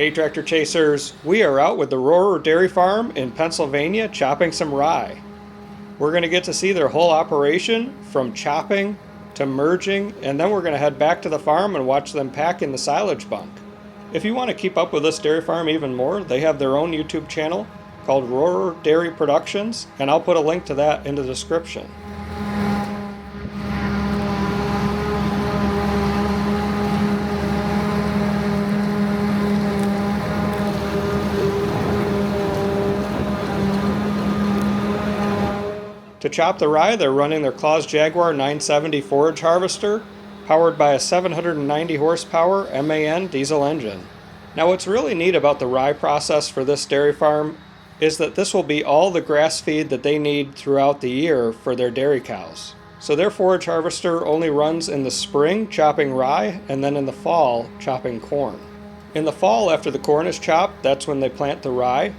Hey Tractor Chasers, we are out with the Rohrer Dairy Farm in Pennsylvania chopping some rye. We're going to get to see their whole operation from chopping to merging, and then we're going to head back to the farm and watch them pack in the silage bunk. If you want to keep up with this dairy farm even more, they have their own YouTube channel called Rohrer Dairy Productions, and I'll put a link to that in the description. To chop the rye, they're running their Claus Jaguar 970 forage harvester, powered by a 790 horsepower MAN diesel engine. Now what's really neat about the rye process for this dairy farm is that this will be all the grass feed that they need throughout the year for their dairy cows. So their forage harvester only runs in the spring chopping rye, and then in the fall chopping corn. In the fall, after the corn is chopped, that's when they plant the rye.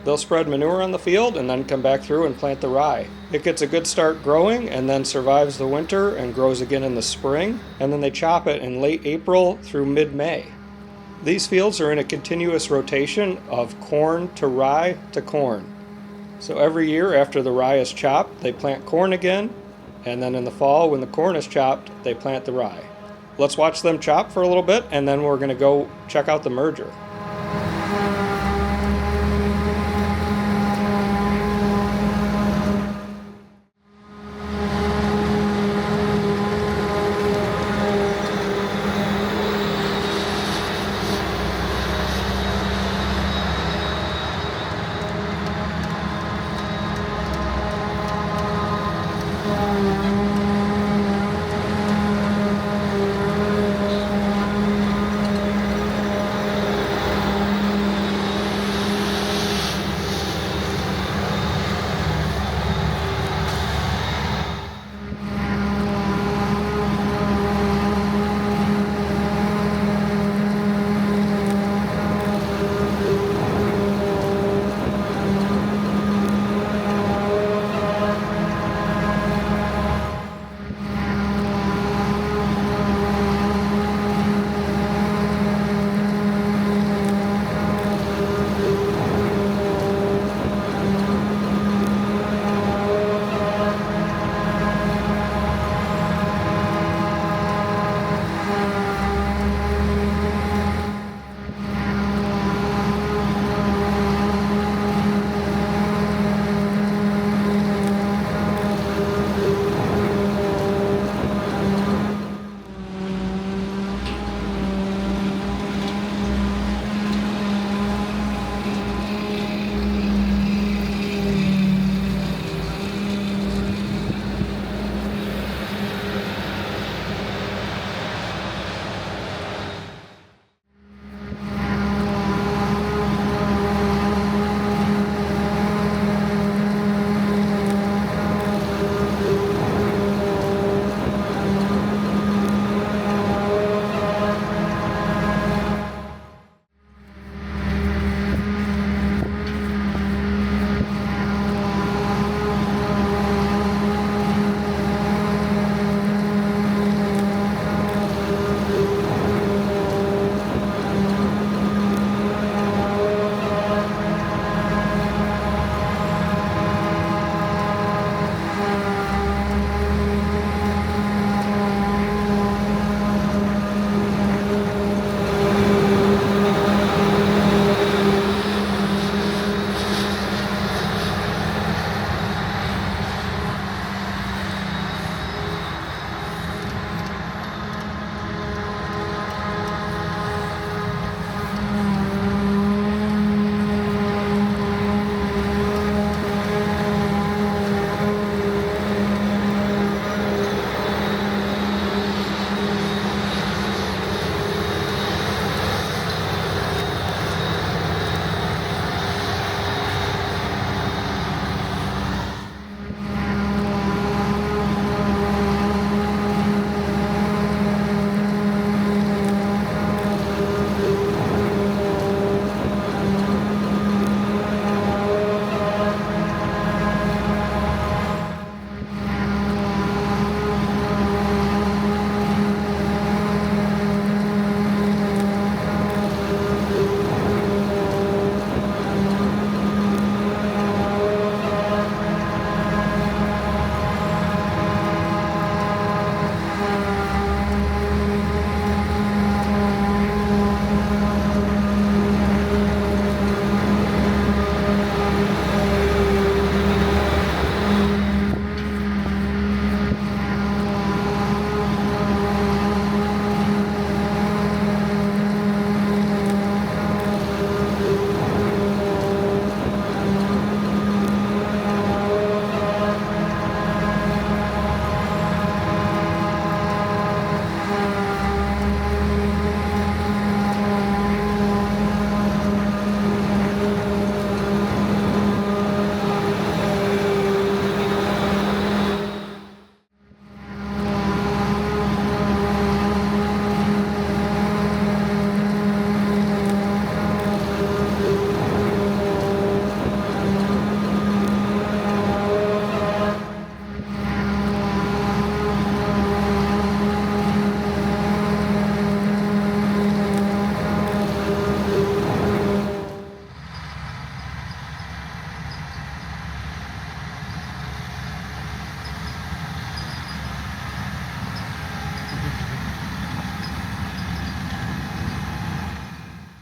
They'll spread manure on the field and then come back through and plant the rye. It gets a good start growing and then survives the winter and grows again in the spring, and then they chop it in late April through mid-May. These fields are in a continuous rotation of corn to rye to corn. So every year after the rye is chopped, they plant corn again, and then in the fall when the corn is chopped, they plant the rye. Let's watch them chop for a little bit, and then we're going to go check out the merger.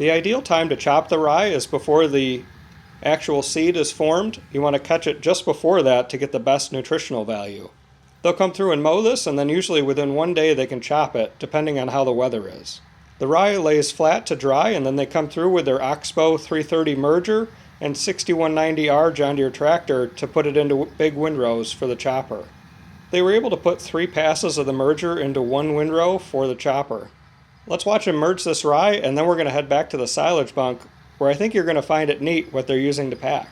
The ideal time to chop the rye is before the actual seed is formed. You want to catch it just before that to get the best nutritional value. They'll come through and mow this, and then usually within 1 day they can chop it, depending on how the weather is. The rye lays flat to dry, and then they come through with their Oxbow 330 merger and 6190R John Deere tractor to put it into big windrows for the chopper. They were able to put 3 passes of the merger into 1 windrow for the chopper. Let's watch them merge this rye, and then we're going to head back to the silage bunk, where I think you're going to find it neat what they're using to pack.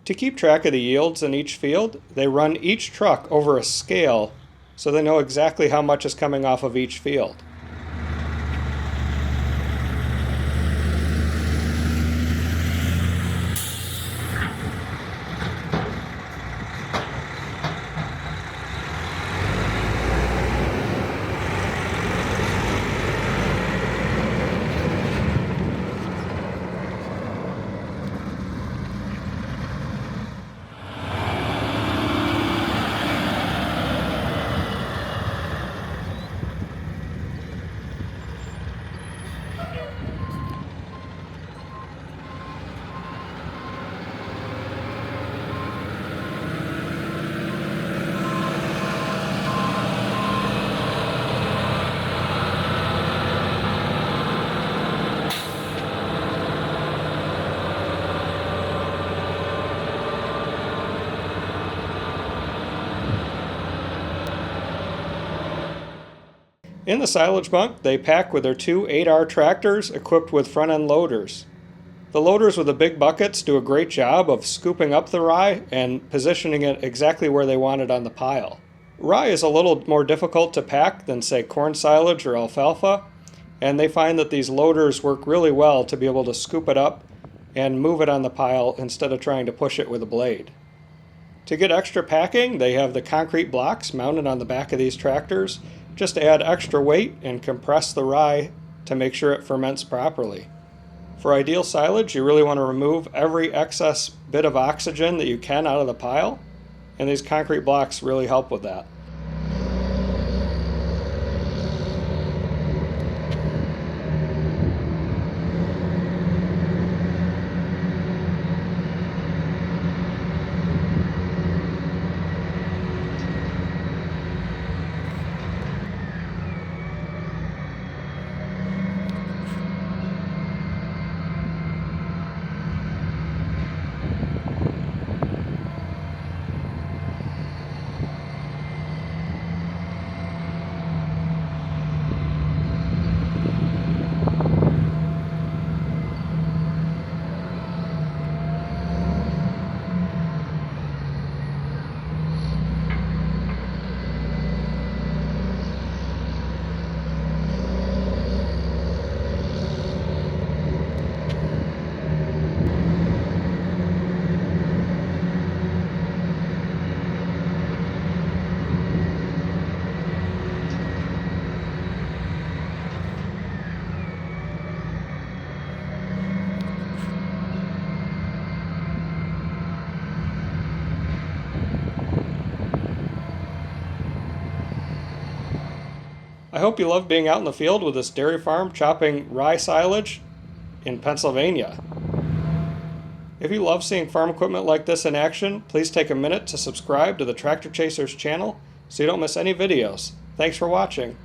To keep track of the yields in each field, they run each truck over a scale so they know exactly how much is coming off of each field. In the silage bunk, they pack with their two 8R tractors equipped with front-end loaders. The loaders with the big buckets do a great job of scooping up the rye and positioning it exactly where they want it on the pile. Rye is a little more difficult to pack than, say, corn silage or alfalfa, and they find that these loaders work really well to be able to scoop it up and move it on the pile instead of trying to push it with a blade. To get extra packing, they have the concrete blocks mounted on the back of these tractors just to add extra weight and compress the rye to make sure it ferments properly. For ideal silage, you really want to remove every excess bit of oxygen that you can out of the pile, and these concrete blocks really help with that. I hope you love being out in the field with this dairy farm chopping rye silage in Pennsylvania. If you love seeing farm equipment like this in action, please take a minute to subscribe to the Tractor Chasers channel so you don't miss any videos. Thanks for watching.